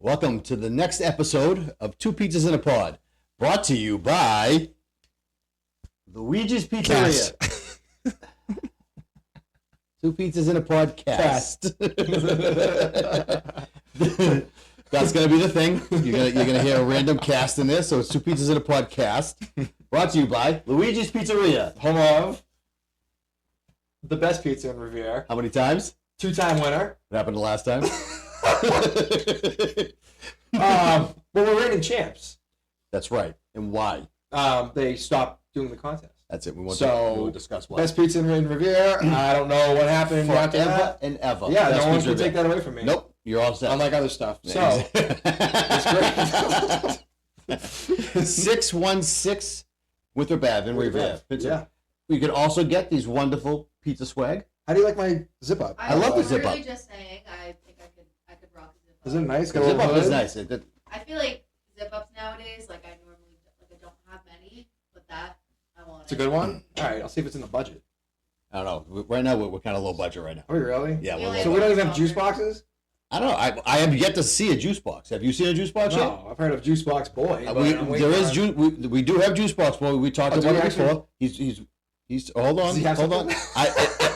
Welcome to the next episode of Two Pizzas in a Pod, brought to you by Luigi's Pizzeria. Two Pizzas in a Pod cast. That's gonna be the thing. You're gonna hear a random cast in this, so it's Two Pizzas in a Pod cast, brought to you by Luigi's Pizzeria, home of the best pizza in Revere. How many times? 2-time winner. What happened the last time? Well, we're reigning champs. That's right. And why? They stopped doing the contest. That's it. We want to discuss why. Best pizza in Revere. I don't know what happened after Forever that. and ever. Yeah, Best no one pizza can there. take that away from me. Nope. You're all set. Unlike other stuff. So, it's great. 616 Winthrop Ave in Revere. Yeah. You can also get these wonderful pizza swag. How do you like my zip up? I love the was zip up. literally just saying, I think I could rock a zip up. Is it nice? The Got a zip little up is hood? nice. I feel like zip ups nowadays, like I don't have many, but that I want. It's a good one. All right, I'll see if it's in the budget. I don't know. Right now, we're kind of low budget right now. Are we really? Yeah, Yeah, we're like- So low we budget. don't even have juice boxes? I don't know. I have yet to see a juice box. Have you seen a juice box yet? No, I've heard of Juice Box Boy. but I'm waiting There is on- juice. We do have juice box boy. We talked Oh, do about we it actually? before. He's. Hold on. Does he have Hold on. something?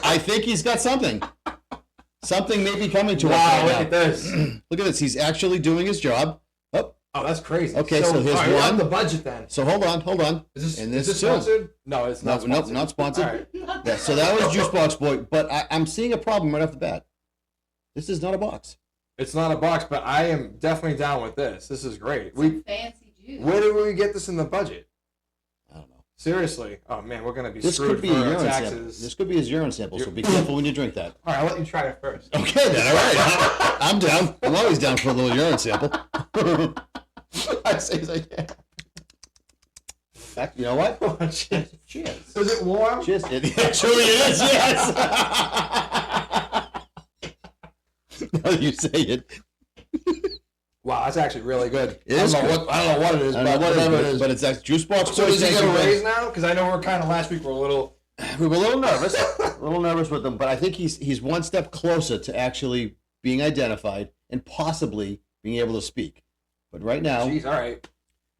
I think he's got something. Something may be coming to us. Wow, right look now. at this. Look at this. He's actually doing his job. Oh, Oh, that's crazy. Okay, so here's all right, we're one. on the budget then. so hold on. Is And this this too. sponsored? No, it's No, not nope, sponsored. not sponsored. All right. Yeah, so that was juice box boy, but I'm seeing a problem right off the bat. This is not a box. It's not a box, but I am definitely down with this. This is great. Some fancy juice. Where did we get this in the budget? I don't know. Seriously. Oh man, we're gonna be This screwed could be for a our urine taxes. sample. This could be his urine sample, so be careful when you drink that. All right, I'll let you try it first. Okay, then. All right. I'm down. I'm always down for a little urine sample. I say as I can. You know what? Oh, cheers. Cheers. Is it warm? Cheers. Actually, it is. Yes. Now that you say it. Wow, that's actually really good. It is I don't know what it is, I don't know but what whatever it is, but it's actually juice box. So boy. does he get a Thank you, raise now? Because I know we're kind of last week we're a little. We were a little nervous with him, but I think he's one step closer to actually being identified and possibly being able to speak. But right now, Jeez, all right.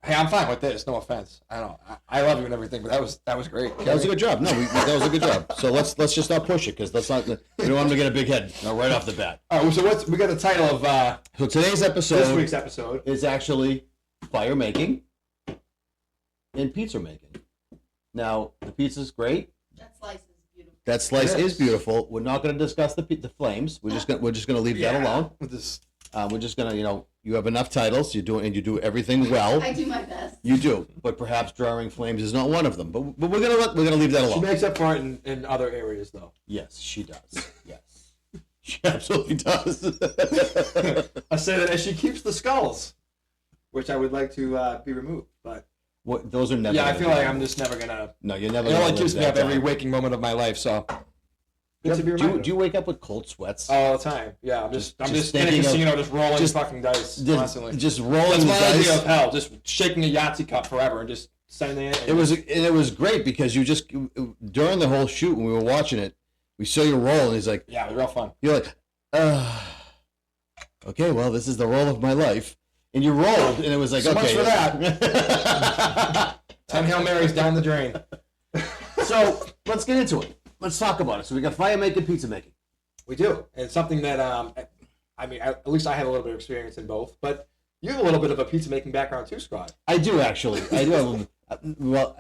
Hey, I'm fine with this. No offense. I don't. I love you and everything, but that was great. that was a good job. No, that was a good job. So let's just not push it because we don't want him to get a big head right off the bat. All right. So we got the title of So today's episode this week's episode. is actually fire making and pizza making. Now the pizza's great. That slice is beautiful. That slice It is is. beautiful. We're not going to discuss the flames. We're just gonna leave that alone. With this. We're just gonna you have enough titles. You do everything well. I do my best. You do, but perhaps drawing flames is not one of them. But we're gonna leave that She alone. makes up for it in other areas, though. Yes, she does. Yes, she absolutely does. I say that as she keeps the skulls, which I would like to be removed. But Those are never. yeah, I gonna feel be like done. I'm just never gonna. No, you're never. It gonna only live keeps me that up every down. waking moment of my life. So good to be Do reminded. you wake up with cold sweats? All the time. Yeah, I'm just in a thinking of- casino, just rolling just- fucking dice constantly. just rolling That's the my idea of dice. hell. Just shaking a Yahtzee cup forever and just sending it. It was great because you just during the whole shoot when we were watching it, we saw you roll and he's like, Yeah, it was real fun. you're like, okay, well this is the roll of my life, and you rolled and it was like, So much okay, for that. 10 Hail Marys down the drain. So let's get into it. Let's talk about it. So we got fire making, pizza making. We do. And it's something that, I mean, at least I have a little bit of experience in both. But you have a little bit of a pizza making background too, Scott. I do actually. I do have. Well,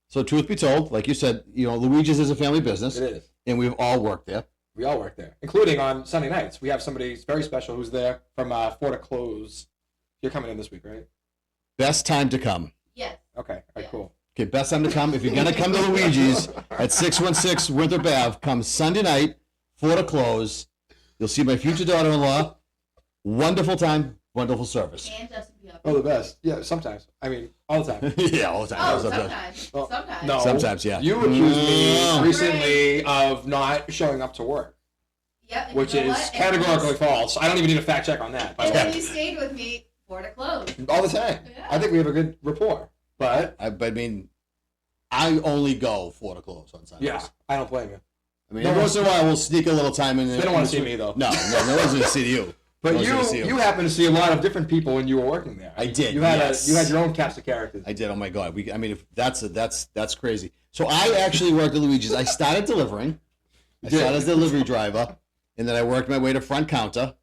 so truth be told, like you said, Luigi's is a family business, It is. and we've all worked there. We all work there, including on Sunday nights. We have somebody very special who's there from 4 to close. You're coming in this week, right? Best time to come. Yes. Okay. All right, Yeah. cool. Okay, best time to come. If you're gonna come to Luigi's at 616 Winthrop Ave, come Sunday night, 4 to close. You'll see my future daughter-in-law. Wonderful time, wonderful service. And Justin P. Oh, the best. Yeah, sometimes. I mean, all the time. Yeah, all the time. Oh, Sometimes. sometimes. Well, Sometimes. No. Sometimes, yeah. You accused me Mm. recently of not showing up to work, Yep. and which you know is what? categorically false. I don't even need a fact check on that. By And the way. then you stayed with me 4 to close. All the time. Yeah. I think we have a good rapport. But I mean, I only go 4 to close on Sundays. yeah, I don't blame you. I mean, every once in a while we'll sneak a little time in there. They don't want to see me though. No, no one's going to see you. But I was gonna see you 'em. happened to see a lot of different people when you were working there. I did, You had yes. you had your own cast of characters. I did. Oh my god. I mean, if that's crazy. So I actually worked at Luigi's. I started delivering. I did. started as a delivery driver, and then I worked my way to front counter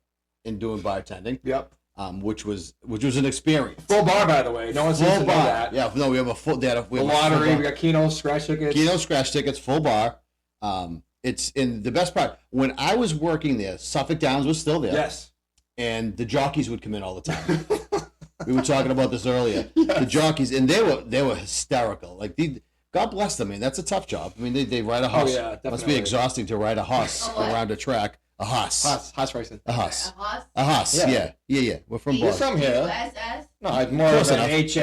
and doing bartending, Yep. which was an experience. Full bar, by the way. No one seems to Full know bar. that. Yeah. No, we have a full. We have The a full lottery. bar. We got Keno scratch tickets. Keno scratch tickets, full bar. It's in the best part. When I was working there, Suffolk Downs was still there. Yes. And the jockeys would come in all the time. We were talking about this earlier. The jockeys, and they were hysterical. Like God bless them, man. That's a tough job. I mean, they ride a horse. yeah, Must definitely. be exhausting to ride a horse A what? around a track. A horse. Horse racing. A horse. A horse? A horse. Yeah. Yeah. We're from There's Boston. some here. USS? No, it's more Close of an enough.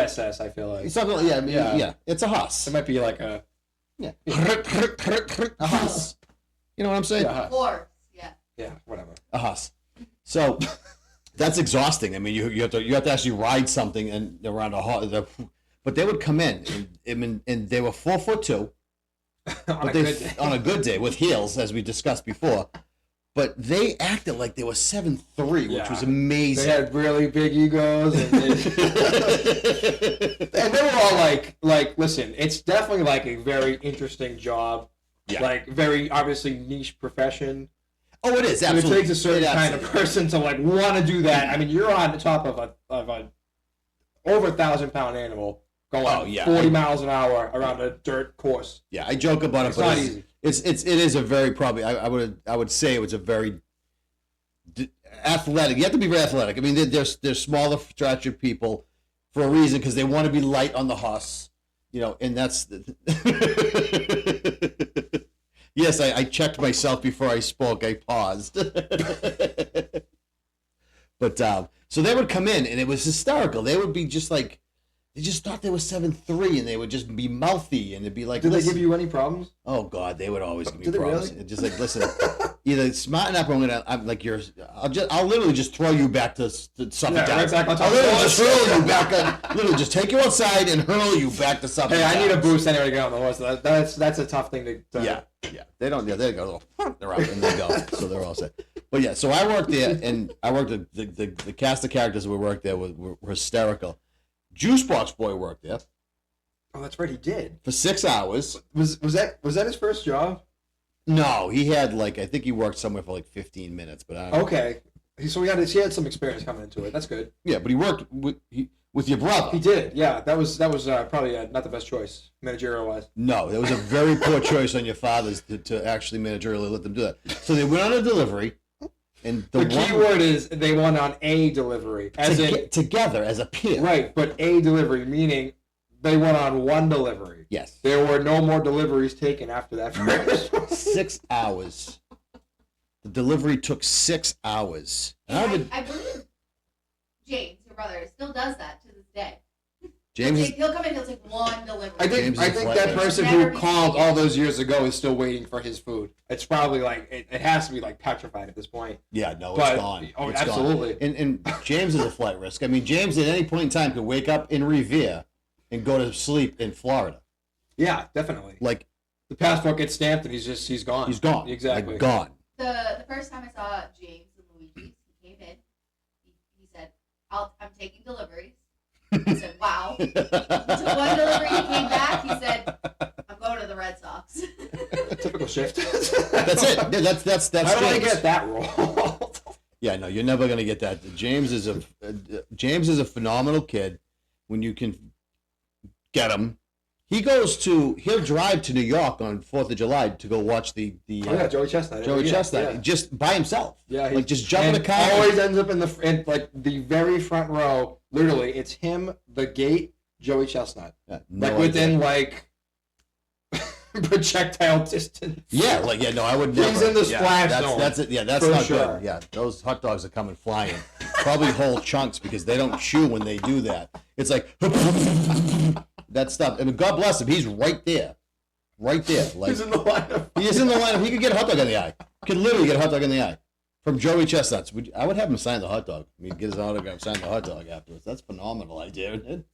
HAUSS, I feel like. It's not. Yeah. I mean, Yeah. yeah. It's a horse. It might be like a... Yeah. A horse. You know what I'm saying? Yeah, Horse. Yeah. yeah, whatever. A horse. So that's exhausting. I mean, you have to actually ride something and around a horse. But they would come in and they were 4'2". On a good day. On a good day with heels, as we discussed before. But they acted like they were 7'3", which Yeah. was amazing. They had really big egos, and they were all like, listen, it's definitely like a very interesting job, Yeah. like very obviously niche profession. Oh, it is And it absolutely. takes a certain It kind of absolutely- person to like want to do that. I mean, you're on the top of a over 1,000-pound animal going Oh, yeah. 40 miles an hour around a dirt course. Yeah, I joke about it, It's but not easy. it is a very probably I would say it was a very athletic. You have to be very athletic. I mean, they're smaller statured people for a reason because they want to be light on the horse, you know, and that's. Yes, I checked myself before I spoke. I paused. But so they would come in and it was hysterical. They would be just like. They just thought they were 7'3", and they would just be mouthy, and it'd be like, Did they "Listen." give you any problems? Oh God, they would always give me Did they problems. really? Just like, listen, either smarten up, or I'm like I'll literally just throw you back to Suffolk Yeah, Downs. right back on top I'll literally of just the horse. hurl you back. Literally just take you outside and hurl you back to Suffolk. Hey, I need a Downs. boost anyway to get on the horse. That's a tough thing to Yeah. They don't. Yeah, they go. They're out and they go. So they're all set. But yeah, so I worked there, and I worked the cast of characters that we worked there were hysterical. Juicebox Boy worked there Oh, that's right, he did. for 6 hours. Was that his first job? No, he had I think he worked somewhere for 15 minutes, but I don't know. Okay, so he had some experience coming into it. That's good. Yeah, but he worked with your brother. He did. Yeah, that was probably not the best choice managerial wise. No, it was a very poor choice on your father's to actually managerially let them do that. So they went on a delivery, and The key word is they went on a delivery, as in together as a pair. right, but a delivery meaning they went on one delivery. Yes. There were no more deliveries taken after that first one. 6 hours. The delivery took 6 hours. And I would, I believe James, your brother, still does that to this day. James. He'll come in, he'll take one delivery. I think James is that like- person Never who be called taken. all those years ago is still waiting for his food. It's probably it has to be petrified at this point. Yeah, no, But- it's gone. oh, It's absolutely. Gone. And James is a flight risk. I mean, James at any point in time could wake up in Revere and go to sleep in Florida. Yeah, definitely. Like The passport gets stamped and he's gone. he's gone. Exactly. Like, gone. The first time I saw James and Luigi, he came in. He said, I'm taking deliveries. I said, wow. He took one delivery, he came back, he said, I'm going to the Red Sox. Typical shift. That's it. Yeah, that's How did I James. get that role? Yeah, no, you're never gonna get that. James is a phenomenal kid. When you can get him, he'll drive to New York on 4th of July to go watch the Oh, yeah, Joey Chestnut. Joey Yeah, Chestnut yeah. just by himself. Yeah, like just jump in and the car. Always ends up in the very front row. Literally, it's him, the gate, Joey Chestnut. Yeah, no within idea. projectile distance. Yeah, no, I would never. He's in the Yeah, splash that's, zone. That's it. Yeah, that's For not sure. good. Yeah, those hot dogs are coming flying. Probably whole chunks because they don't chew when they do that. It's like that stuff. I mean, God bless him. He's right there. Like He's in the lineup. he is in the lineup. He could get a hot dog in the eye. Could literally get a hot dog in the eye from Joey Chestnuts. I would have him sign the hot dog. I mean, get his autograph, sign the hot dog afterwards. That's a phenomenal idea, isn't it?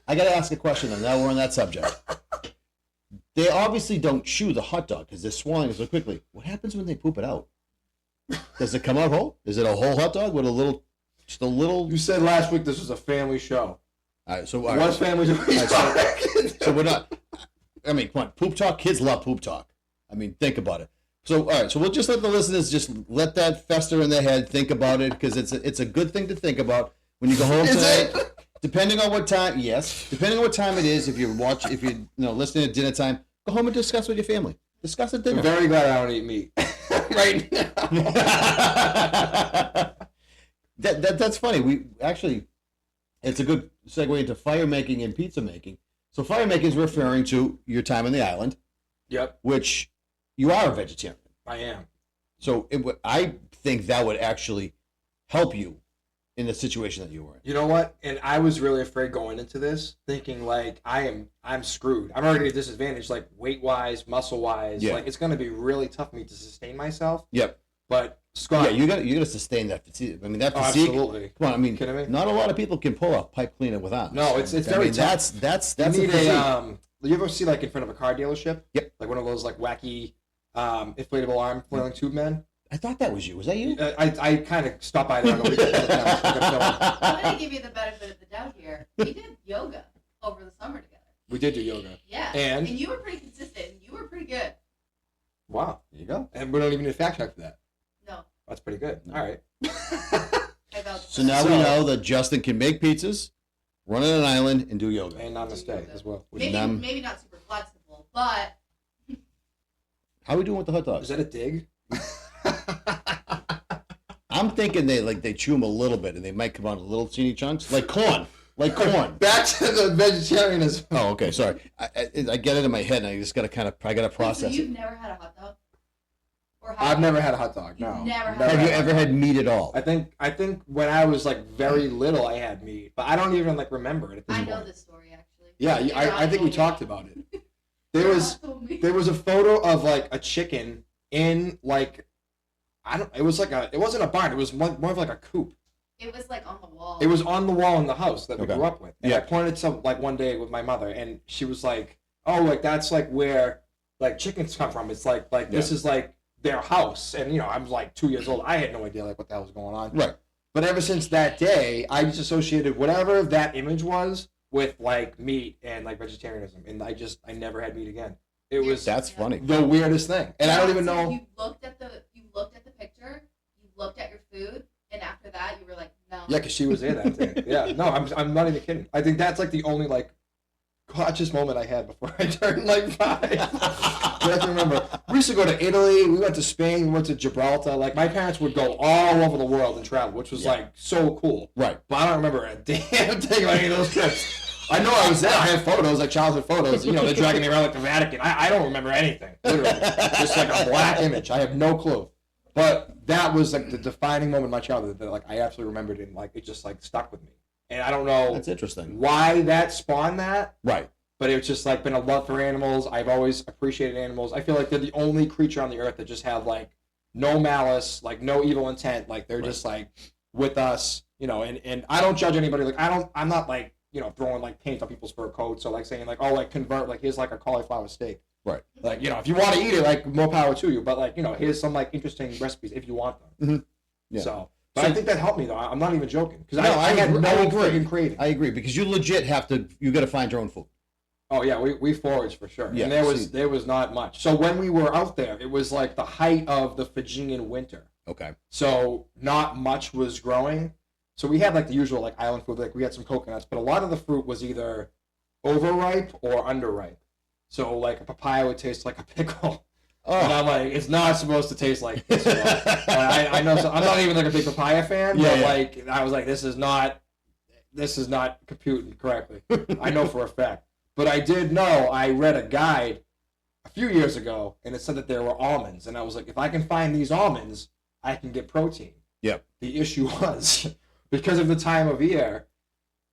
I got to ask a question, and now we're on that subject. They obviously don't chew the hot dog because they're swallowing it so quickly. What happens when they poop it out? Does it come out whole? Is it a whole hot dog with just a little? You said last week this was a family show. All right, so What family do we so we're not. I mean, come on, poop talk. Kids love poop talk. I mean, think about it. So, all right, so we'll just let the listeners just let that fester in their head. Think about it because it's a good thing to think about when you go home tonight. Depending on what time, depending on what time it is. If you're listening at dinner time, go home and discuss with your family. Discuss at dinner. I'm very glad I don't eat meat right now. That's funny. We actually, it's a good segue into fire making and pizza making. So fire making is referring to your time on the island, Yep, which you are a vegetarian. I am. So I think that would actually help you in the situation that you were in. You know what? And I was really afraid going into this, thinking like I'm screwed. I'm already at a disadvantage, like weight wise, muscle wise. Yeah. Like it's gonna be really tough for me to sustain myself. Yep. But Scott, Yeah, you gotta sustain that physique. I mean, that oh, physique. absolutely. Come on, I mean, Kidding me? not a lot of people can pull a pipe cleaner with arms. No, it's I very mean, tough. That's You a need physique. you ever see like in front of a car dealership? Yep. Like one of those like wacky inflatable arm flailing tube men. I thought that was you. Was that you? I kind of stopped by there on the weekend. I'm gonna give you the benefit of the doubt here. We did yoga over the summer together. We did do yoga. Yeah. And? you were pretty consistent. And you were pretty good. Wow. There you go. And we don't even need a fact check for that. No. That's pretty good. No. All right. I felt So now we know that Justin can make pizzas, run on an island, and do yoga. And namaste as well. maybe not super flexible, but How are we doing with the hot Is dogs? that a dig? I'm thinking they chew them a little bit and they might come out in little teeny chunks, like corn, Back to the vegetarianism. Oh, okay, sorry. I get it in my head and I just gotta so process you've it. never had a hot dog? Or I've never had a hot dog. You've No. never had Have a you hot ever dog? had meat at all? I think when I was like very little, I had meat, but I don't even like remember it at this I point. know this story actually. Yeah, I think we talked about it. There was a photo of like a chicken in like it wasn't a barn. It was more of like a coop. It was like on the wall. It was on the wall in the house that we Okay. grew up with. And Yeah. I pointed to like one day with my mother, and she was like, "Oh, like that's like where like chickens come from. It's like this is like their house." And I was like 2 years old. I had no idea like what the hell was going on. Right. But ever since that day, I just associated whatever that image was with like meat and like vegetarianism, and I never had meat again. It was That's funny. the weirdest thing, and I don't even So know. You looked at the picture. You looked at your food, and after that, you were like, no. Yeah, because she was there that day. Yeah, no, I'm not even kidding. I think that's like the only like conscious moment I had before I turned like 5. I can remember. We used to go to Italy. We went to Spain. We went to Gibraltar. Like my parents would go all over the world and travel, which was like so cool. Right. But I don't remember a damn thing about any of those trips. I know I was there. I have photos, like childhood photos. They're dragging me around like the Vatican. I don't remember anything. Literally, just like a black image. I have no clue. But that was like the defining moment in my childhood that like I absolutely remembered, and like it just like stuck with me. And I don't know That's interesting. why that spawned that, Right. but it's just like been a love for animals. I've always appreciated animals. I feel like they're the only creature on the earth that just have like no malice, like no evil intent. Like they're just like with us, and I don't judge anybody. Like I'm not like, throwing like paint on people's fur coats or like saying like, oh, like convert, like here's like a cauliflower steak. Right. Like, if you want to eat it, like more power to you. But like, here's some like interesting recipes if you want them. Mhm. Yeah. So, but I think that helped me though. I'm not even joking because No, I had agree- no I agree. friggin' craving. I agree because you legit you got to find your own food. Oh yeah, we foraged for sure. Yeah, And there was not much. So when we were out there, it was like the height of the Fijian winter. Okay. So not much was growing. So we had like the usual like island food, like we had some coconuts, but a lot of the fruit was either overripe or underripe. So like a papaya would taste like a pickle. And Oh. I'm like, it's not supposed to taste like this. I know. So I'm not even like a big papaya fan, Yeah, but yeah. like I was like, this is not computing correctly. I know for a fact. But I did know. I read a guide a few years ago, and it said that there were almonds, and I was like, if I can find these almonds, I can get protein. Yep. The issue was because of the time of year,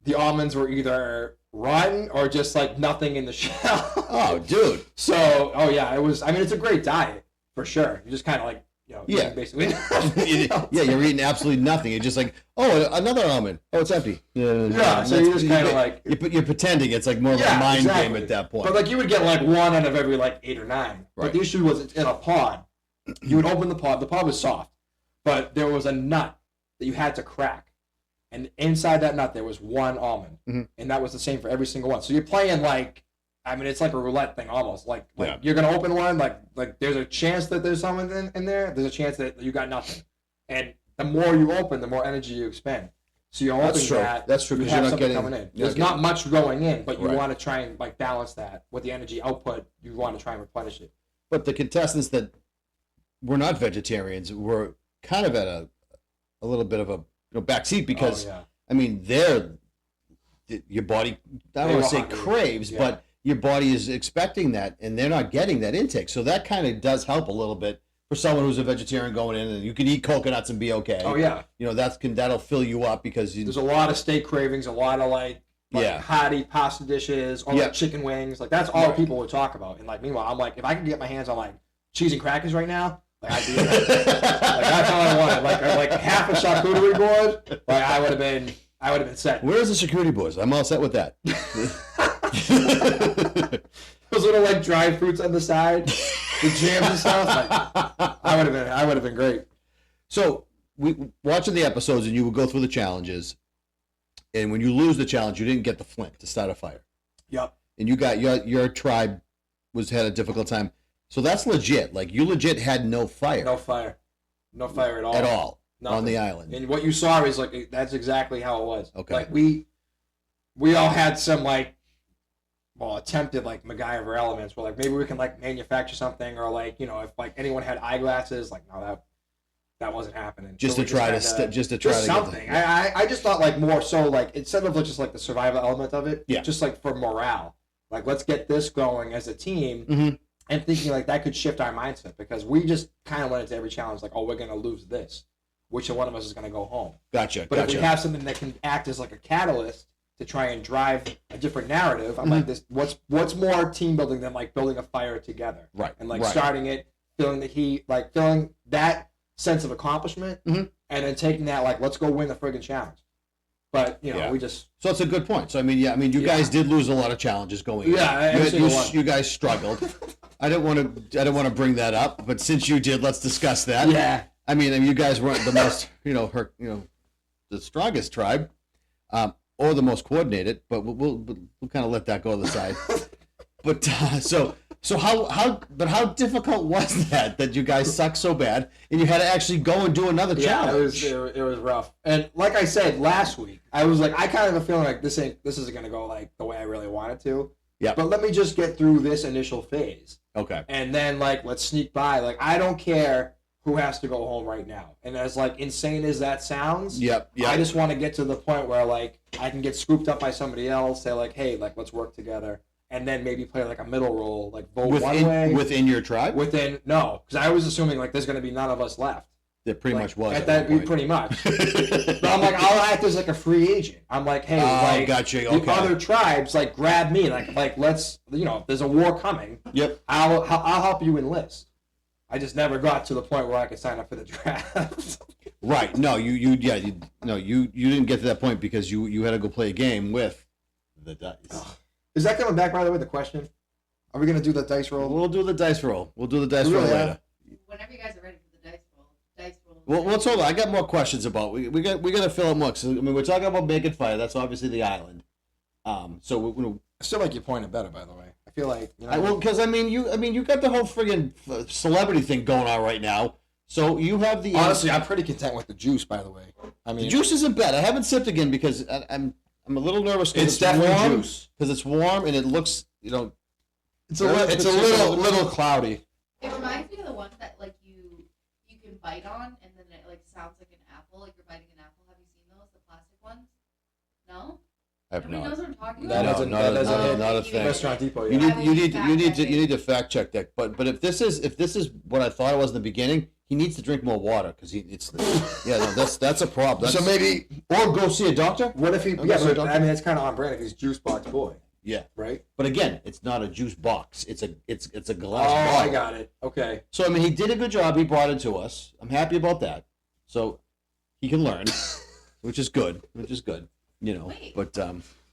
the almonds were either rotten or just like nothing in the shell. Oh, dude. So, oh yeah, it was. I mean, it's a great diet for sure. You just kind of like, Yeah. basically. Yeah, you're eating absolutely nothing. You're just like, oh, another almond. Oh, it's empty. Yeah, so you're just kind of like, you're pretending. It's like more of Yeah, a mind exactly. game at that point. but like you would get like one out of every like 8 or 9. Right. But the issue was it's in a pod. You would open the pod. The pod was soft. but there was a nut that you had to crack, and inside that nut there was one almond, and that was the same for every single one. So you're playing like, I mean, it's like a roulette thing almost. Like you're gonna open one, like there's a chance that there's someone in there. There's a chance that you got nothing, and the more you open, the more energy you expend. So you're hoping That's true, you because have you're not something getting coming in. you're There's not not much going in, but you Right. want to try and like balance that with the energy output. You want to try and replenish it. But the contestants that were not vegetarians were kind of at a little bit of a backseat because Oh, yeah. I mean your body, I don't They want were to say hungry. craves, Yeah. but your body is expecting that, and they're not getting that intake. So that kind of does help a little bit for someone who's a vegetarian going in, and you can eat coconuts and be okay. Oh yeah. That'll fill you up because There's a lot of steak cravings, a lot of like Yeah. hearty pasta dishes, or Yeah. like chicken wings. Like that's all Right. people would talk about. And like meanwhile, I'm like, if I could get my hands on like cheese and crackers right now, like I'd do that. Like that's all I wanted. Like half a charcuterie board, like I would have been set. Where's the security boys? I'm all set with that. Those little like dried fruits on the side, the jams and stuff. Like I would have been great. So we watching the episodes, and you would go through the challenges, and when you lose the challenge, you didn't get the flint to start a fire, Yep. and you got your tribe had a difficult time. So that's legit. Like you legit had no fire No fire at all. at all Nothing. on the island. And what you saw is like that's exactly how it was. Okay. Like we all had some like attempted like MacGyver elements where like maybe we can like manufacture something, or like if like anyone had eyeglasses, like no that wasn't happening. Just So to we try to had just to try to something. get the, I just thought like more so like instead of just like the survival element of it, Yeah. just like for morale, like let's get this going as a team. Mhm. And thinking like that could shift our mindset, because we just kind of went into every challenge like, oh, we're gonna lose this, which one of us is gonna go home. Gotcha. But if we have something that can act as like a catalyst to try and drive a different narrative, I'm like this. What's more team building than like building a fire together, Right. and like right. starting it, feeling the heat, like feeling that sense of accomplishment, Mhm. and then taking that like let's go win the friggin' challenge. But Yeah. we just So it's a good point. So you Yeah. guys did lose a lot of challenges going. Yeah, in. every single one. You guys struggled. I didn't want to bring that up, but since you did, let's discuss that. yeah. I mean, you guys weren't the most, the strongest tribe, or the most coordinated, but we'll kind of let that go to the side. But so how difficult was that you guys sucked so bad and you had to actually go and do another Yeah, challenge? it was rough. And like I said last week, I was like, I kind of have a feeling like this isn't gonna go like the way I really want it to. Yeah. But let me just get through this initial phase, Okay. and then like let's sneak by. Like I don't care who has to go home right now. And as like insane as that sounds, Yep. I just want to get to the point where like I can get scooped up by somebody else. Say like, hey, like let's work together, and then maybe play like a middle role, like vote one way. within your tribe. No, because I was assuming like there's gonna be none of us left. There pretty Like, much was at at that one point. pretty much. But I'm like, I'll act as like a free agent. I'm like, hey, like gotcha. the Okay. other tribes like grab me, like let's if there's a war coming, Yep. I'll help you enlist. I just never got to the point where I could sign up for the draft. Right. No, you didn't get to that point because you had to go play a game with the dice. Is that coming back, by the way? The question: are we gonna do the dice roll? We'll do the dice roll. We'll do the dice roll Really? later. Whenever you guys are ready for the dice roll. Well, let's hold on. I got more questions about. We got to fill out more. So, we're talking about making fire. That's obviously the island. So I still like your point better, by the way. I feel like because you got the whole friggin' celebrity thing going on right now. So you have the honestly, I'm pretty content with the juice, by the way. I mean, the juice isn't bad. I haven't sipped again because I'm a little nervous. It's definitely warm, juice. because it's warm and it looks it's a it's little cloudy. It reminds me of the ones that like you can bite on and then it like sounds like an apple, like you're biting an apple. Have you seen those, the plastic ones? No? I have Nobody not. knows what I'm talking That about? doesn't- not, that a, doesn't not, hit not a thing. Restaurant Depot. You Yeah. need you need to fact check that. But if this is what I thought it was in the beginning, he needs to drink more water because that's a problem. So maybe, or go see a doctor. what if he? Okay, Yeah, so but don't- I mean, it's kind of on brand if he's juice box boy, Yeah, right? but again, it's not a juice box. It's a Oh, glass bottle. I got it. Okay. So I mean, he did a good job. He brought it to us. I'm happy about that. So he can learn, which is good. Wait. But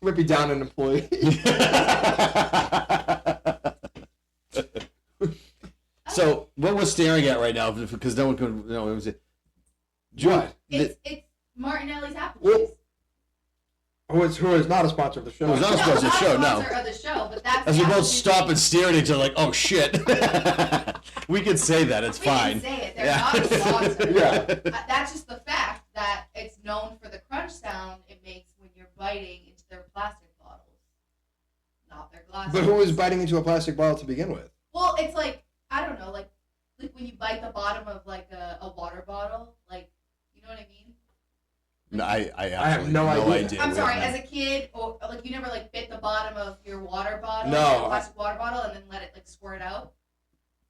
Rip you down an employee. So what we're staring at right now, because no one can, it was What? It's Martinelli's apple Well, juice. Who is not a sponsor of the show? Who's not a No, sponsor of the not show, a no. sponsor of the show, but that's As we the apple both juice stop we- and stare at each other like, oh shit. We can say that. It's we can fine. say it. They're Yeah. not a sponsor. Yeah. That's just the fact that it's known for the crunch sound it makes when you're biting into their plastic bottles, not their glasses. But who is biting into a plastic bottle to begin with? Well, it's like I don't know, like when you bite the bottom of like a water bottle, like you know what I mean. No, I have no idea. I'm We sorry, have as a kid, or like you never like bit the bottom of your water bottle, No. like, a plastic water bottle, and then let it like squirt out.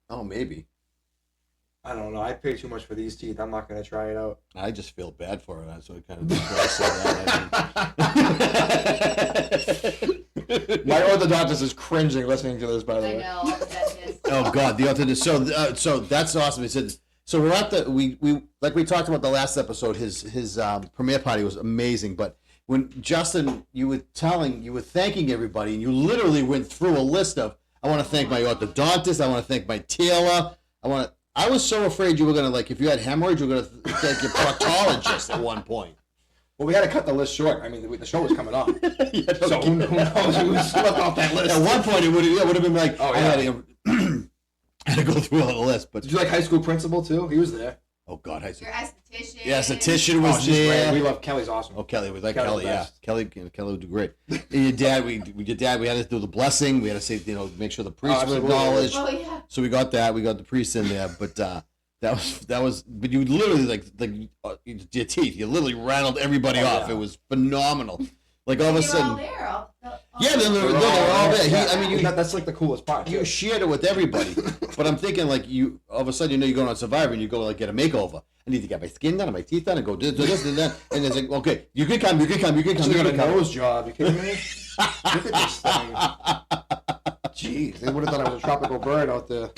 Oh, maybe. I don't know. I pay too much for these teeth. I'm not gonna try it out. I just feel bad for it. So I kind of that. My orthodontist is cringing listening to this. By the I way. know, all the dentists. Oh God, the authentic. So that's awesome. He said. So we're at the we like we talked about the last episode. His premiere party was amazing. But when Justin, you were thanking everybody, and you literally went through a list of. I want to thank my orthodontist. I want to thank my tailor. I was so afraid you were gonna like if you had hemorrhoids, you were gonna thank your proctologist at one point. Well, we had to cut the list short. I mean, the show was coming on, Yeah, no so who knows who was left off that list? At one point, it would have been like, Oh, I yeah. had to go through all the list. But Did you like High School Principal too? He was there. oh God, I see. Your esthetician. Yeah, esthetician Oh, was she's there. great. We love Kelly's awesome. Oh, Kelly, we like Kelly's Kelly, yeah. best. Kelly would do great. And your dad, we had to do the blessing. We had to say, make sure the priests were absolutely. acknowledged. Oh yeah. So we got that. We got the priest in there, but that was. But you literally like your teeth. You literally rattled everybody Oh, off. yeah. It was phenomenal. Like all of a They were all sudden, there. yeah, they're all there. Yeah. I mean, that's like the coolest part. you too. shared it with everybody. But I'm thinking like you all of a sudden you're going on Survivor and you go like get a makeover. I need to get my skin done and my teeth done and go do this and that. And it's like, okay, you can come. She got a nose job. You kidding me? Look at this thing. Jeez, they would have thought I was a tropical bird out there.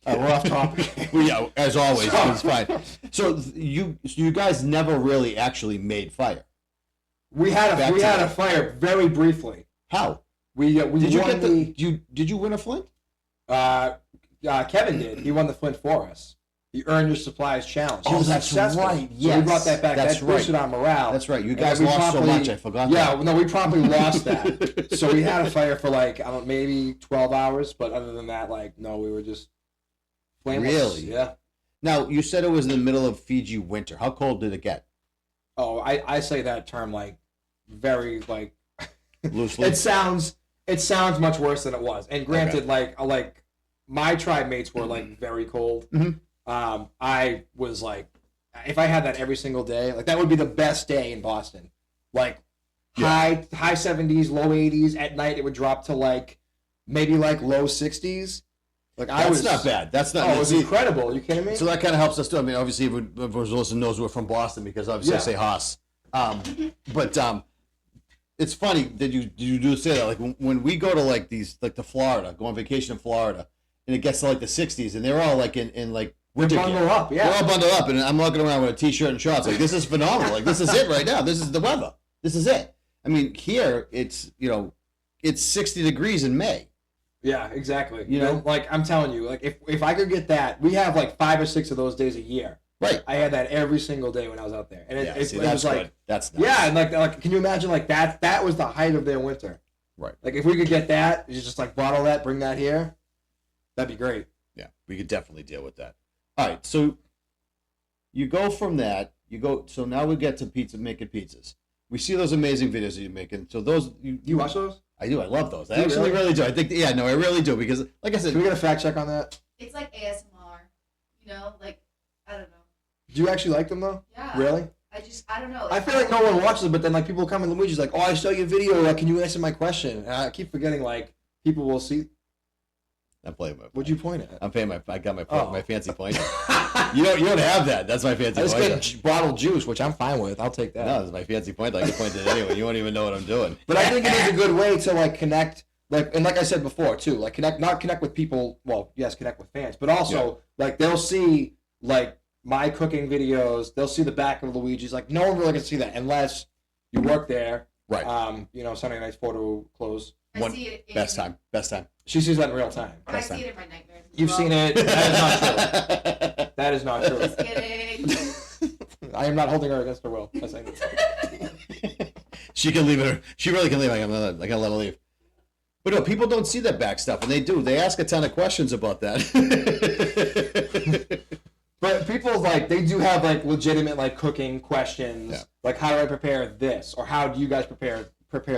We're off topic. Well, yeah, as always, it's fine. So you guys never really actually made fire. We had a fire very briefly. How? We Did you won get did you win a flint? Kevin did. He won the flint for us. The Earn Your Supplies challenge. He Oh, was that's successful. right. So Yes. we brought that back. That's That boosted right. our morale. That's right. You And guys we lost so promptly- much. I forgot. Yeah, that. no, we probably lost that. So we had a fire for like I don't maybe 12 hours, but other than that, like no, we were just flameless. Really? Yeah. Now you said it was in the middle of Fiji winter. How cold did it get? Oh, I say that term like very like Loosely. it sounds much worse than it was. And granted, like my tribe mates were like very cold. Mhm. I was like, if I had that every single day, like that would be the best day in Boston. Like high 70s, low 80s. At night, it would drop to like maybe like low 60s. Like I That's was not bad. That's not. Oh, it was see, incredible. Are you kidding me? so that kind of helps us too. I mean, obviously, everyone's listening knows we're from Boston because obviously I Yeah. say Haas. But it's funny that you do say that. Like when we go to like these like to Florida, go on vacation in Florida, and it gets to like the 60s, and they're all like in like winter gear. Bundle up, yeah. We're all bundled up, and I'm walking around with a t-shirt and shorts. Like this is phenomenal. Like this is it right now. This is the weather. This is it. I mean, here it's it's 60 degrees in May. Yeah, exactly. You know? like I'm telling you, like if I could get that, we have like 5 or 6 of those days a year. Right. I had that every single day when I was out there, and Yeah. See, it that's was like, good. That's nice. yeah, and like, can you imagine like that was the height of their winter. Right. Like if we could get that, you just like bottle that, bring that here, that'd be great. Yeah, we could definitely deal with that. All right, so you go from that. So now we get to making pizzas. We see those amazing videos that you're making. So those You watch those? I do. I love those. I Do you actually really? really do. I think I really do because like I said, Can we get a fact check on that? It's like ASMR, like I don't know. Do you actually like them though? Yeah. Really? I don't know. I feel like no one watches it, but then like people come in Luigi's like, oh, I saw your video. Like, can you answer my question? And I keep forgetting like people will see. I'm playing my. What'd you point at? I'm paying my. I got my Oh. my fancy pointer. You don't have that. That's my fancy I just pointer. get bottled juice, which I'm fine with. I'll take that. No, this is my fancy pointer. I can point it anyway. You won't even know what I'm doing. But I think it is a good way to like connect, like and like I said before too, like not connect with people. Well, yes, connect with fans, but also like they'll see like my cooking videos. They'll see the back of Luigi's. Like no one really can see that unless you work there. Right. Sunday night's photo close. I see it in, Best time. She sees that in real time. I Best see time. it in my nightmares. as You've well. seen it. That is not true. That is not true. Just kidding. I am not holding her against her will. I'm saying this. She can leave it. She really can leave. I gotta let her leave. But no, people don't see that back stuff, and they do. They ask a ton of questions about that. But people like they do have like legitimate like cooking questions, Yeah. like how do I prepare this, or how do you guys prepare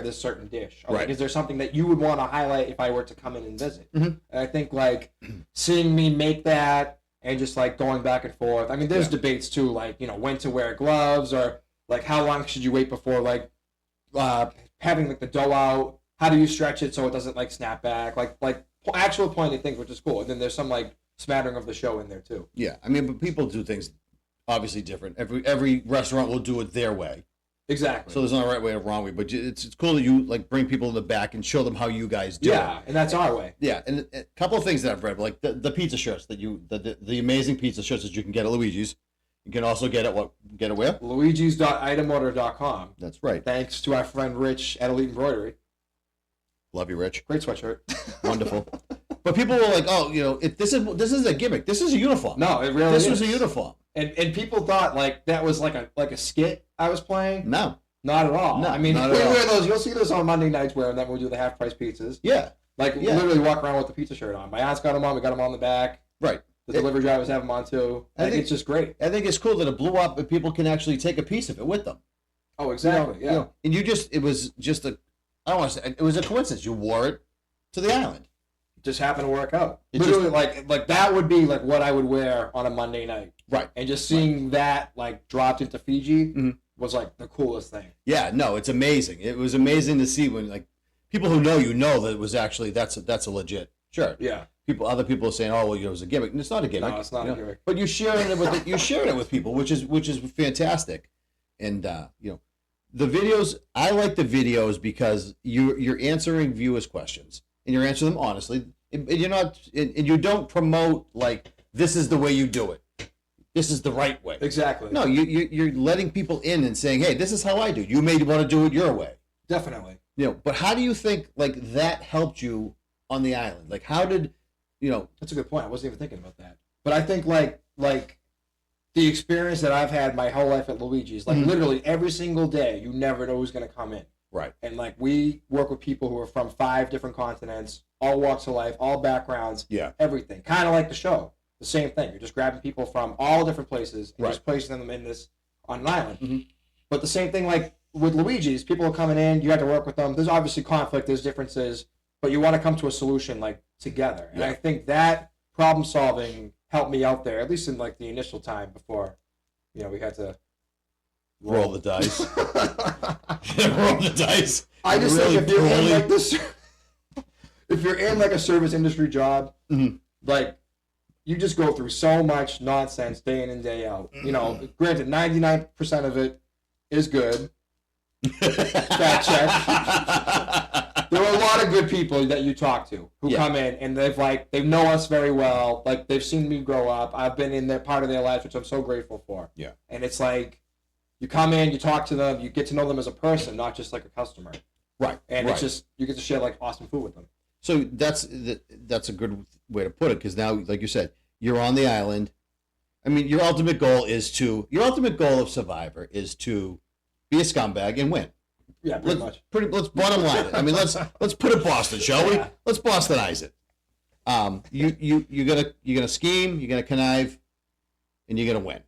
this certain dish, or like, Right. is there something that you would want to highlight if I were to come in and visit? Mhm. And I think like seeing me make that and just like going back and forth. I mean, there's Yeah. debates too, like when to wear gloves, or like how long should you wait before like having like the dough out. How do you stretch it so it doesn't like snap back? Like actual pointed things, which is cool. And then there's some like smattering of the show in there too. Yeah, I mean, but people do things obviously different. Every restaurant will do it their way. Exactly. So there's not a right way or a wrong way. But it's cool that you like bring people in the back and show them how you guys do yeah, it. and that's our way. Yeah, and a couple of things that I've read, like the pizza shirts that the amazing pizza shirts that you can get at Luigi's. You can also get it where? Luigi's.itemorder.com. That's right. Thanks to our friend Rich at Elite Embroidery. Love you, Rich. Great sweatshirt. Wonderful. But people were like, "Oh, this is a gimmick. This is a uniform. No, it really this is. was a uniform." And people thought like that was like a skit I was playing. No. Not at all. No, I mean, not we at all. wear those. You'll see this on Monday nights where then we'll do the half price pizzas. Yeah. Like Yeah. literally walk around with the pizza shirt on. My aunt's got them on. We got them on the back. Right. The delivery drivers have them on too. I think it's just great. I think it's cool that it blew up and people can actually take a piece of it with them. Oh, exactly. You know, and it was just I don't want to say, it was a coincidence. You wore it to the island. Just happened to work out. It Literally, like that would be like what I would wear on a Monday night. Right. And just seeing that like dropped into Fiji Mhm. was like the coolest thing. Yeah, no, it's amazing. It was amazing to see when like people who know that it was actually that's a legit shirt. Yeah. Other people are saying, "Oh, well, it was a gimmick." And it's not a gimmick. No, it's not a gimmick. But you're sharing it with people, which is fantastic. And the videos. I like the videos because you're answering viewers' questions and you're answering them honestly. And you're not, and you don't promote like this is the way you do it. This is the right way. Exactly. No, you're letting people in and saying, "Hey, this is how I do. You may want to do it your way." Definitely. But how do you think like that helped you on the island? Like, how did That's a good point. I wasn't even thinking about that. But I think like the experience that I've had my whole life at Luigi's, like Mhm. literally every single day, you never know who's gonna come in. Right. And like we work with people who are from 5 different continents, all walks of life, all backgrounds, Yeah. everything. Kind of like the show. The same thing. You're just grabbing people from all different places and Right. just placing them in this on an island. Mhm. But the same thing like with Luigi's, people are coming in, you have to work with them. There's obviously conflict, there's differences, but you want to come to a solution like together. And Yeah. I think that problem solving helped me out there, at least in like the initial time before, we had to roll the dice? Roll the dice. I just Really think if you're in poorly. like this, if you're in like a service industry job, Mhm. like you just go through so much nonsense day in and day out. Granted, 99% of it is good. Fact check. There are a lot of good people that you talk to who Yeah. come in and they know us very well. Like they've seen me grow up. I've been in their part of their lives, which I'm so grateful for. Yeah. And it's like you come in, you talk to them, you get to know them as a person, not just like a customer. Right. And right. it's just you get to share like awesome food with them. So that's a good way to put it because now, like you said, you're on the island. I mean, your ultimate goal of Survivor is to be a scumbag and win. Yeah, pretty much. Let's bottom line it. I mean, let's put it Boston, shall we? Yeah. Let's Bostonize it. You're gonna scheme, you're gonna connive, and you're gonna win.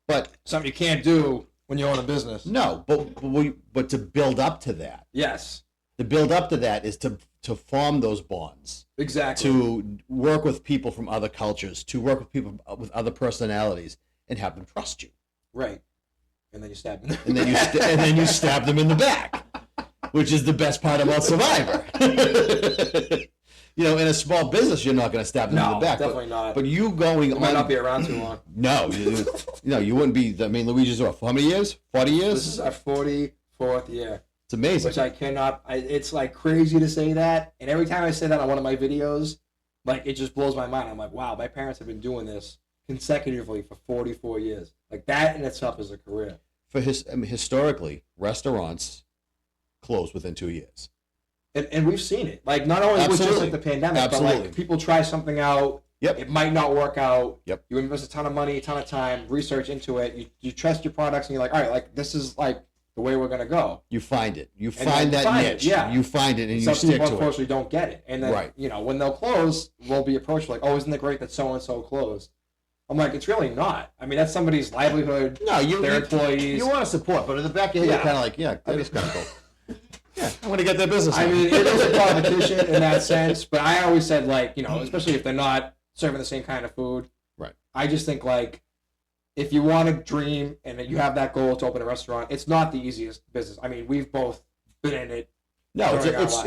But Something you can't do when you own a business. no, but to build up to that, Yes, the build up to that is to form those bonds, exactly. to work with people from other cultures, to work with people with other personalities, and have them trust you. Right. And then you stab them. And then you stab them in the back, which is the best part about Survivor. In a small business, you're not going to stab them in No, the back. definitely not. But you going I on, might not be around too long. no, you wouldn't be. I mean, Luigi's what? How many years? 40 years? This is our 44th year, It's amazing. which I cannot. It's like crazy to say that. And every time I say that on one of my videos, like it just blows my mind. I'm like, wow, my parents have been doing this consecutively for 44 years. Like that in itself is a career. Historically, restaurants close within 2 years. And we've seen it. Like not only with just Absolutely. like the pandemic, but Absolutely. like people try something out Yep. It might not work out. Yep. You invest a ton of money, a ton of time, research into it. You trust your products, and you're like, all right, like this is like the way we're gonna go. You find it. You And find then that find it, niche. yeah. You find it and Some you stick people to it. unfortunately don't get it, and then Right. when they'll close, we'll be approached like, oh, isn't it great that so and so closed? I'm like, it's really not. I mean, that's somebody's livelihood. No, their employees. You want to support, but in the back of your head, Yeah. you're kind of like, yeah, that is kind of cool. Yeah, I'm going to get their business. I now. mean, it is a competition in that sense, but I always said, like, especially if they're not serving the same kind of food. Right. I just think, like, if you want to dream and you have that goal to open a restaurant, it's not the easiest business. I mean, we've both been in it. No, during our it's life.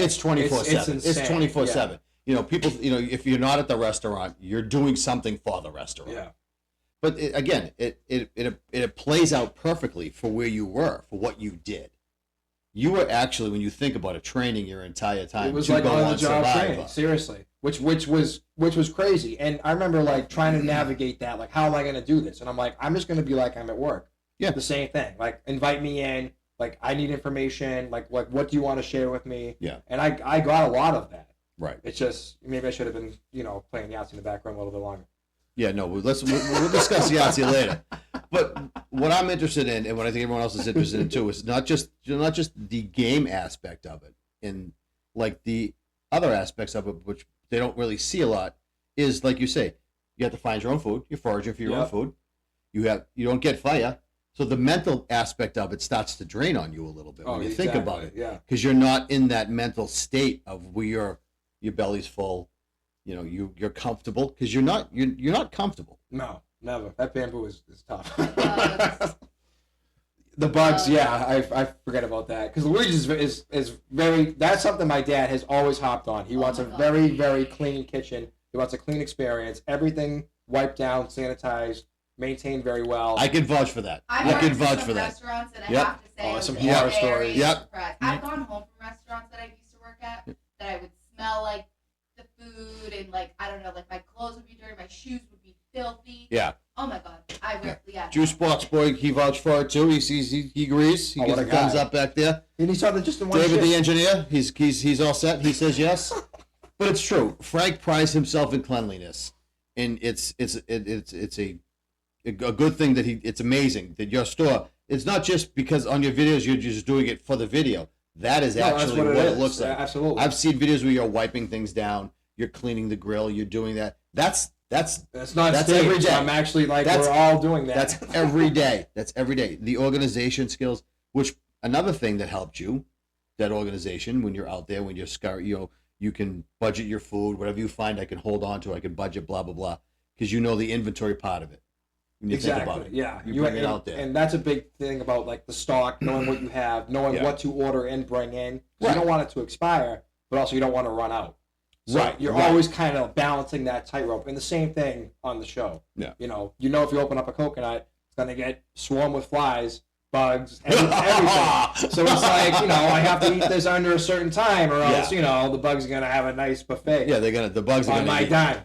24/7. It's insane. 24/7. People, if you're not at the restaurant, you're doing something for the restaurant. Yeah. But again, it plays out perfectly for where you were, for what you did. You were actually, when you think about it, training your entire time It was to like go on the on job Survivor. training, seriously. Which was crazy. And I remember like trying to navigate that, like, how am I gonna do this? And I'm like, I'm just gonna be like I'm at work. Yeah. The same thing. Like, invite me in, like, I need information, like what do you want to share with me? Yeah. And I got a lot of that. Right. It's just maybe I should have been, playing Yahtzee in the background a little bit longer. Yeah, no, we'll discuss Yahtzee later. But what I'm interested in, and what I think everyone else is interested in too, is not just the game aspect of it, and like the other aspects of it, which they don't really see a lot, is like you say, you have to find your own food. You're foraging for your own Yep. food. You don't get fire, so the mental aspect of it starts to drain on you a little bit when you think about it, Yeah. because you're not in that mental state of where your belly's full. You're comfortable because you're not comfortable. No, never. That bamboo is tough. Bugs. The bugs, yeah, I forget about that because Luigi's is very. That's something my dad has always hopped on. He wants my a God. very, very clean kitchen. He wants a clean experience. Everything wiped down, sanitized, maintained very well. I can vouch for that. I've I worked can in vouch some for that. restaurants, and I Yep. have to say, Oh, I was some very horror stories. Yep. impressed. I've gone home from restaurants that I used to work at that I would smell like the food, and like I don't know, like my clothes would be dirty, my shoes would be filthy. Yeah. Oh my god, I really, yeah. Juice Box Boy, he vouched for it too. He agrees. He Oh, gives what a a thumbs guy. up back there. And he saw that just in one David shift. the engineer, he's all set. He says yes. But it's true. Frank prides himself in cleanliness, and it's a good thing that it's amazing that your store. It's not just because on your videos you're just doing it for the video. That is No, that's actually what what it it is. looks like. Absolutely. I've seen videos where you're wiping things down, you're cleaning the grill, you're doing that. That's That's not That's staged. every day. I'm actually like That's- we're all doing that. That's every day. That's every day. The organization skills, which another thing that helped you, that organization, when you're out there, when you're you can budget your food, whatever you find I can hold on to, I can budget, blah, blah, blah. Because you know the inventory part of it. When you think about it. Yeah, You bring it out there. and that's a big thing about like the stock, knowing what you have, knowing Yeah. what to order and bring in. So Right. You don't want it to expire, but also you don't want to run out. So Right, you're right. always kind of balancing that tightrope. And the same thing on the show. Yeah. You know if you open up a coconut, it's gonna get swarmed with flies, bugs, everything. So it's like, I have to eat this under a certain time, or else, the bugs are gonna have a nice buffet. Yeah, the bugs are On gonna my eat. dime.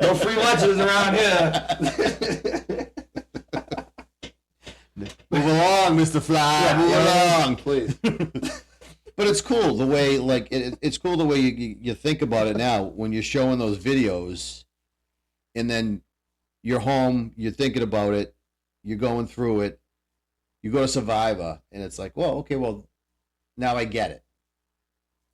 No free lunches around here. Move along, Mr. Fly. Move along. Please. But it's cool the way, like, it's cool the way you think about it now when you're showing those videos, and then you're home, you're thinking about it, you're going through it, you go to Survivor, and it's like, well, okay, well, now I get it.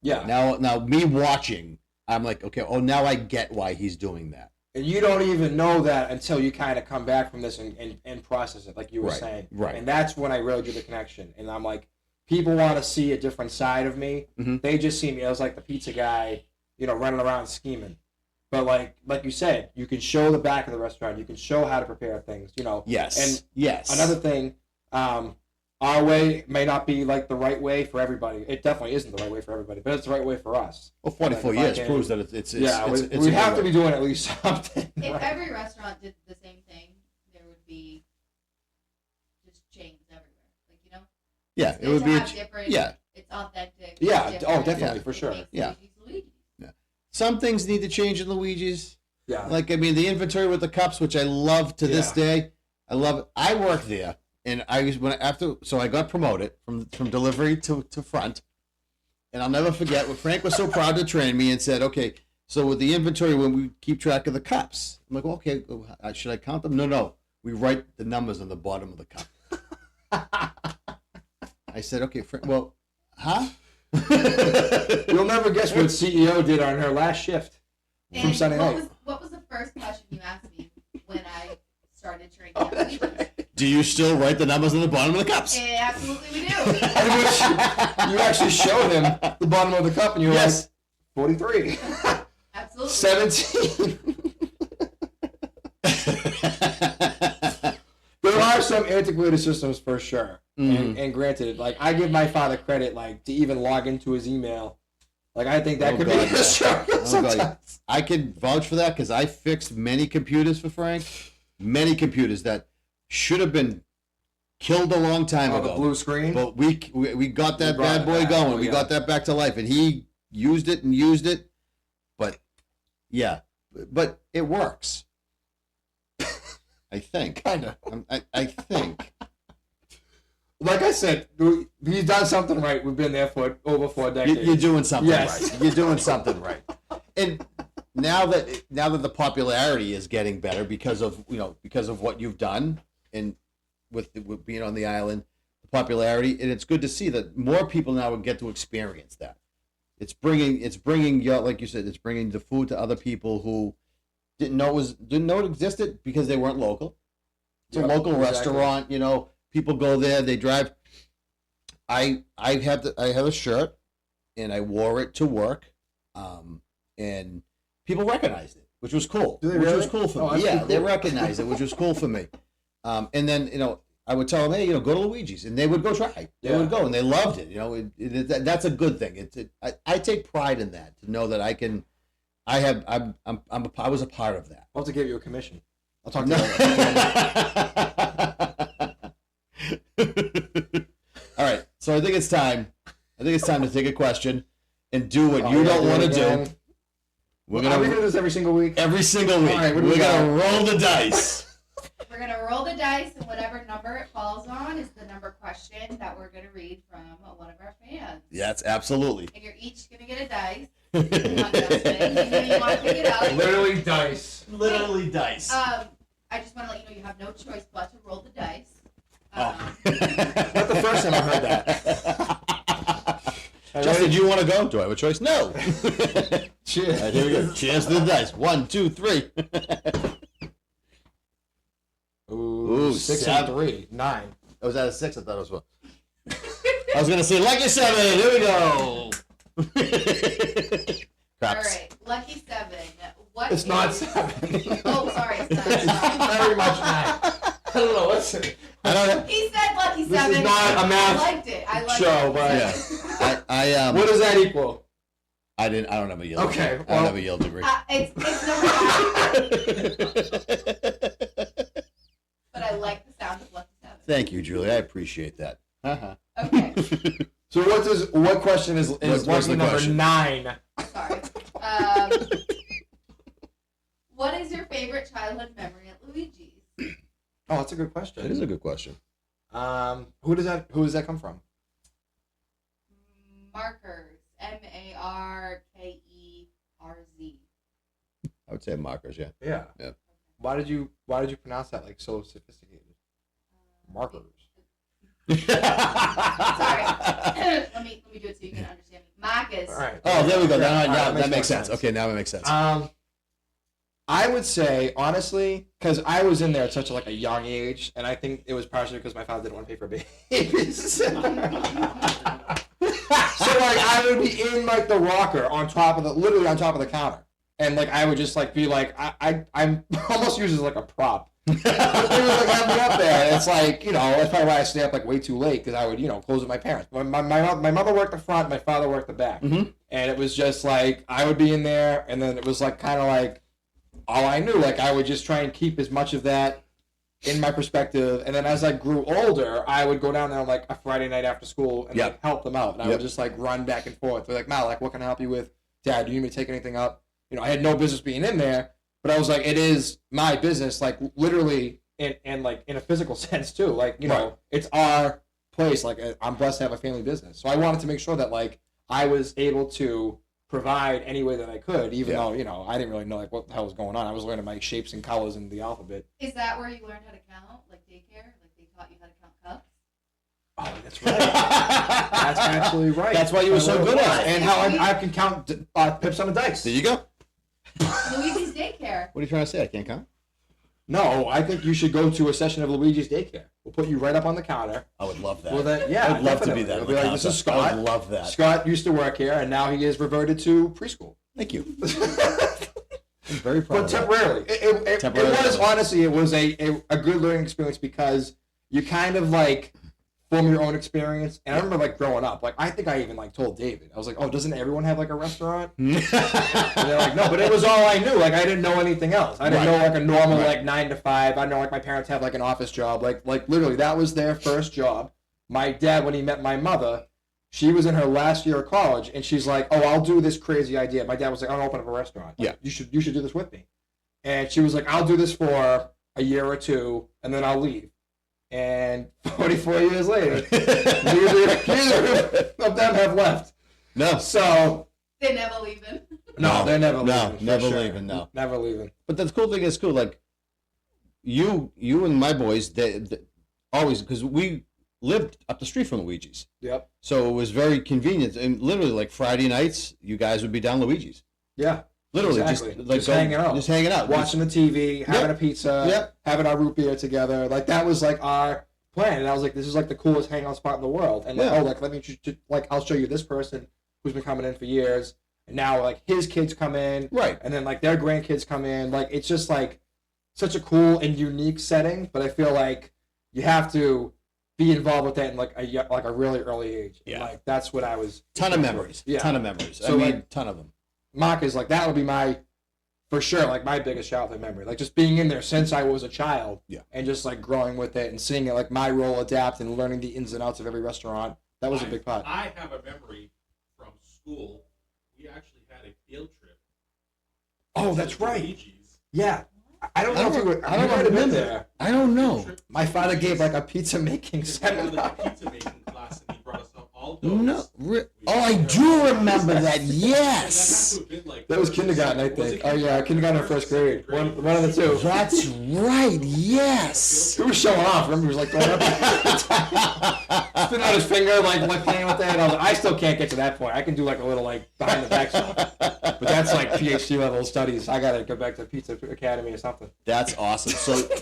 Yeah. Now me watching, I'm like, okay, oh, now I get why he's doing that. And you don't even know that until you kind of come back from this and process it, like you were Right, saying. right. And that's when I really do the connection. And I'm like, people want to see a different side of me. Mhm. They just see me as like the pizza guy, running around scheming. But like you said, you can show the back of the restaurant. You can show how to prepare things. Yes. And yes. another thing, our way may not be like the right way for everybody. It definitely isn't the right way for everybody, but it's the right way for us. Well, 44 like, if I years can- proves that it's Yeah, it's we a have good to way. be doing at least something. If right? every restaurant did the same thing, there would be just chains everywhere. Like, Yeah, it's it would good be to a, have different. yeah. It's authentic. Yeah, it's oh, different. definitely, Yeah. for sure. It makes Yeah. Luigi's Luigi. Some things need to change in Luigi's. Yeah. Like, I mean, the inventory with the cups, which I love to this Yeah. day. I love it. I worked there, and I was so I got promoted from delivery to front, and I'll never forget when Frank was so proud to train me and said, "Okay, So with the inventory, when we keep track of the cups, I'm like, well, okay, should I count them? No. We write the numbers on the bottom of the cup. I said, okay, well, huh? You'll never guess what CEO did on her last shift from And Sunday night. what was the first question you asked me when I started training? Oh, that's right. Do you still write the numbers on the bottom of the cups? Absolutely, we do. In which you actually showed him the bottom of the cup, and you were Yes. like, 43, Absolutely. 17. There are some antiquated systems for sure. And granted, like, I give my father credit, like, to even log into his email. Like, I think that Oh, could God, be yeah. a struggle God, sometimes. I can vouch for that because I fixed many computers for Frank. Many computers that should have been killed a long time Oh, ago. the blue screen. But we got that brought bad it boy back. going. Oh, We yeah. got that back to life, and he used it. But yeah, but it works. I think. Kind of. I think. Like I said, he's done something right. We've been there for over 4 decades. You're doing something Yes. right. You're doing something right. And now that the popularity is getting better because of what you've done and with being on the island, the popularity, and it's good to see that more people now will get to experience that. It's bringing like you said, it's bringing the food to other people who didn't know it existed because they weren't local. It's Yep, a local exactly. restaurant, people go there, they drive. I have a shirt, and I wore it to work, and people recognized it, which was cool. Do they which really? was cool for Oh, me. that's Yeah, pretty they cool. recognized it, which was cool for me. And then I would tell them, hey, go to Luigi's, and they would go try. They Yeah. would go, and they loved it. That's a good thing. I take pride in that, to know that I can. I was a part of that. I'll have to give you a commission. I'll talk to you. All right, so I think it's time to take a question and do what Oh, you yeah, don't do it want to again. do. We're Are we gonna gonna do this every single week? every single week. All right, what do we we're gonna got? roll the dice. We're gonna roll the dice, and whatever number it falls on is the number question that we're gonna read from one of our fans. Yes, absolutely. And you're each gonna get a dice. Come on, Justin. You know you want to pick it up. Literally dice. Literally dice. I just want to let you know you have no choice but to roll the dice. Oh. Not the first time I heard that. Justin, do you want to go? Do I have a choice? No. Cheers. All right, here we go. Cheers to the dice. 1, 2, 3. Ooh, 6 and 3. 9. I was at a 6. I thought it was 1. I was gonna say lucky 7. Here we go. All Craps. right, lucky 7. What It's not is- 7. Oh, sorry, it's not. It's Sorry. very much 9. I don't know. Listen. I don't know. He said lucky This 7. is not a math I liked it. I liked show, it. but- Yeah. What does that equal? I don't have a yield. Okay, I don't well- have a yield degree. It's number 9, but I like the sound of lucky 7. Thank you, Julie. I appreciate that. Uh-huh. Okay, So what question is What's lucky the number question? 9? sorry. What is your favorite childhood memory at Luigi's? Oh, that's a good question. That is a good question. Who does that come from? Markers. MARKERZ. I would say markers, yeah. Yeah. Yeah. Why did you pronounce that like so sophisticated? Markers. Sorry. let me do it so you can understand me. Markers. All right. Oh, there we go. Yeah, Now all right, that makes more sense. Okay, now it makes sense. I would say honestly, because I was in there at such a young age, and I think it was partially because my father didn't want to pay for babies. So I would be in the rocker literally on top of the counter, and I would just be I'm almost used as a prop. They would have me up there, and it's that's probably why I stay up way too late, because I would close with my parents. My mother worked the front, my father worked the back, Mhm. and it was just I would be in there, and then it was kind of all I knew. I would just try and keep as much of that in my perspective, and then as I grew older, I would go down there on a Friday night after school and Yep. help them out, and I Yep. would just run back and forth. They're Mal, what can I help you with? Dad, do you need me to take anything up? I had no business being in there, but I was it is my business, literally, and in a physical sense too. Right. It's our place. I'm blessed to have a family business, so I wanted to make sure that I was able to provide any way that I could, even Yeah. though, you know, I didn't really know like what the hell was going on. I was learning my shapes and colors and the alphabet. Is that where you learned how to count, like daycare? Like they taught you how to count cups? Oh, that's right. That's actually right. That's why you were so good at it. And how I can count pips on a dice. There you go. Luigi's daycare. What are you trying to say? I can't count. No, I think you should go to a session of Luigi's daycare. We'll put you right up on the counter. I would love that. Well, then, yeah, I'd love to be definitely. that. It'll be like, this is I Scott. would love that. Scott used to work here, and now he is reverted to preschool. Thank you. I'm very proud But of that. temporarily. It Temporarily. was, honestly, it was a good learning experience because you kind of, like, form your own experience. And I remember, like, growing up, like, I think I even, like, told David. I was like, oh, doesn't everyone have, like, a restaurant? And they're like, no, but it was all I knew. Like, I didn't know anything else. I didn't Right. know, like, a normal, Right. like, 9 to 5. I know, like, my parents have, like, an office job. Like, literally, that was their first job. My dad, when he met my mother, she was in her last year of college, and she's like, oh, I'll do this crazy idea. My dad was like, I'll open up a restaurant. Like, Yeah. You should do this with me. And she was like, I'll do this for a year or two, and then I'll leave. And 44 years later, neither of them have left. No. So, They never leaving. no, they're never No, leaving. for never sure. leaving, no. Never leaving. But the cool thing is cool. Like you and my boys, they always, because we lived up the street from Luigi's, Yep. so it was very convenient. And literally, like Friday nights, you guys would be down Luigi's. Yeah. Literally, Exactly. just like Just hanging out. just hanging out, Watching the TV, having a pizza, Yep. having our root beer together. Like, that was, like, our plan. And I was like, this is, like, the coolest hangout spot in the world. And, like, Yeah. oh, like, let me, like, I'll show you this person who's been coming in for years. And now, like, his kids come in. Right. And then, like, their grandkids come in. Like, it's just, like, such a cool and unique setting. But I feel like you have to be involved with that in, like, a really early age. And, Yeah. like, that's what I was. Ton of memories. Yeah. Ton of memories. So, I mean, like- ton of them. Mark is like, that would be my, for sure, like, my biggest childhood memory. Like, just being in there since I was a child. Yeah. And just, like, growing with it and seeing it, like, my role adapt and learning the ins and outs of every restaurant. That was a big part. I have a memory from school. We actually had a field trip. Oh, that's to right. Luigi's. Yeah. I don't know if you were, I don't you might have been remember. there. I don't know. Trip to My father gave, Luigi's. like, a pizza making We had, like, seminar. a pizza making class, and he brought us up all those. No. Oh, I do remember that. Yes. That was kindergarten, I think. Oh, yeah, kindergarten or first grade. One of the two. That's right. Yes. He was showing off. Remember, he was, like, throwing up. Spitting out his finger, like playing with it. And I was like, I still can't get to that point. I can do, like, a little, like, behind the back stuff. But that's, like, PhD level studies. I gotta go back to Pizza Academy or something. That's awesome.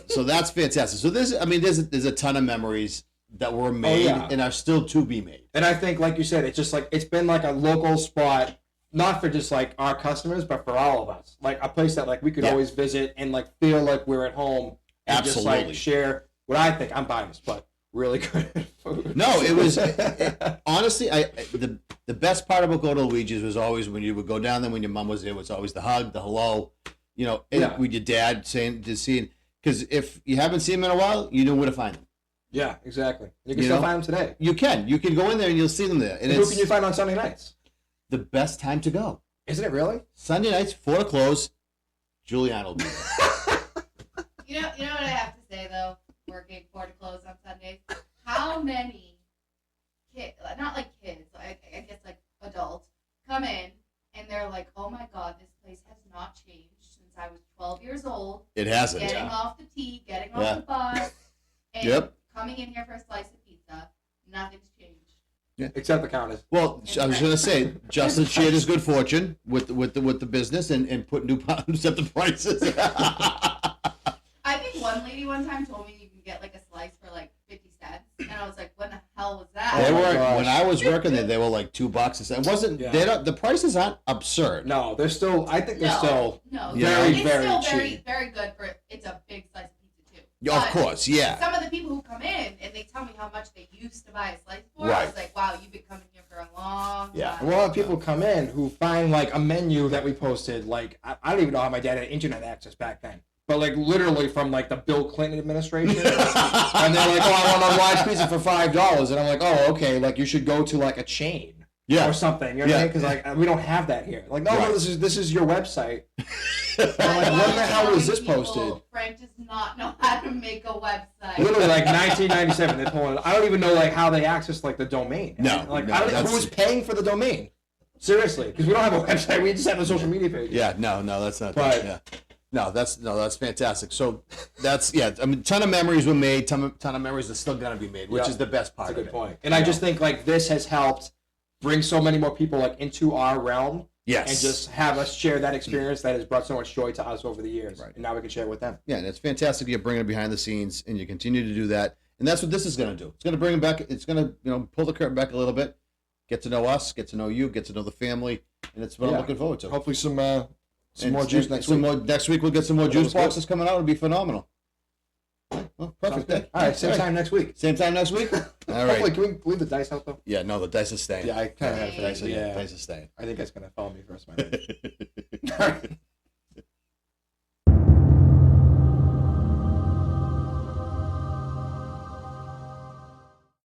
So that's fantastic. So there's a ton of memories that were made yeah. and are still to be made. And I think, like you said, it's just, like, it's been, like, a local spot, not for just, like, our customers, but for all of us. Like, a place that, like, we could Yeah. always visit and, like, feel like we're at home. And just, Absolutely. like, share what I think, I'm biased, but really good food. No, it was honestly, the best part about going to Luigi's was always when you would go down there when your mom was there. It was always the hug, the hello, you know, and Yeah. with your dad saying to seeing, because if you haven't seen them in a while, you know where to find them. Yeah, exactly. You can You still know? find them today. You can go in there and you'll see them there, and Who it's can you find on Sunday nights? the best time to go. Isn't it really? Sunday nights, 4 to close. Julianne will be there. You know what I have to say though, working 4 to close on Sundays. How many kids, not like kids, I guess like adults, come in and they're like, "Oh my God, this place has not changed since I was 12 years old. It hasn't. Getting off the T, getting Yeah. off the bus, and Yep. coming in here for a slice of pizza. Nothing's changed." Except the counters. Well, I was gonna say Justin shared his good fortune with the business and put new set the prices. I think one lady one time told me you can get like a slice for like 50 cents, and I was like, "When the hell was that?" They Oh my were gosh. when I was working there. They were like $2 a set. It wasn't. Yeah. They don't. The prices aren't absurd. No, they're still. I think they're No, still. no, Yeah. it's very still cheap. very good for it's a big slice of pizza too. Yeah, of But course, yeah. Some of the people who come in and they tell me how much they used to buy a slice for, I Right. was like, "Wow, you've been coming here for a long Yeah. time." A lot of people come in who find like a menu that we posted. Like I don't even know how my dad had internet access back then, but like literally from like the Bill Clinton administration, and they're like, "Oh, I want a large pizza for $5," and I'm like, "Oh, okay. Like you should go to like a chain." Yeah. Or something, you know what I Yeah. mean? Because like we don't have that here. Like, no, Right. no, this is your website. I'm I'm like, when the hell was this people, posted? Frank does not know how to make a website. Literally like 1997. They're pulling. I don't even know like how they accessed like the domain. No, like no, I don't, that's- who was paying for the domain. Seriously, because we don't have a website. We just have a social media page. Yeah, no, that's not. But- yeah, that's fantastic. So that's I mean, ton of memories were made. Ton of memories are still gonna be made, which Yeah. is the best part. That's a of good it. point. And I just think like this has helped bring so many more people like into our realm. Yes. And just have us share that experience that has brought so much joy to us over the years. Right. And now we can share it with them. Yeah, and it's fantastic you're bringing it behind the scenes, and you continue to do that. And that's what this is going to do. It's going to bring them back. It's going to pull the curtain back a little bit, get to know us, get to know you, get to know the family, and it's what I'm Yeah. looking forward to. Hopefully some more And- juice and next some week. more- next week we'll get some more That juice was good. boxes coming out. It'll be phenomenal. Well, perfect. Sounds good. day. All right, same time next week. Same time next week. All Hopefully, right. can we leave the dice out though? Yeah, no, the dice is staying. Yeah, I kind of had a Hey. feeling. Dice, Yeah, dice is staying. I think that's gonna follow me for the rest of my life. All right.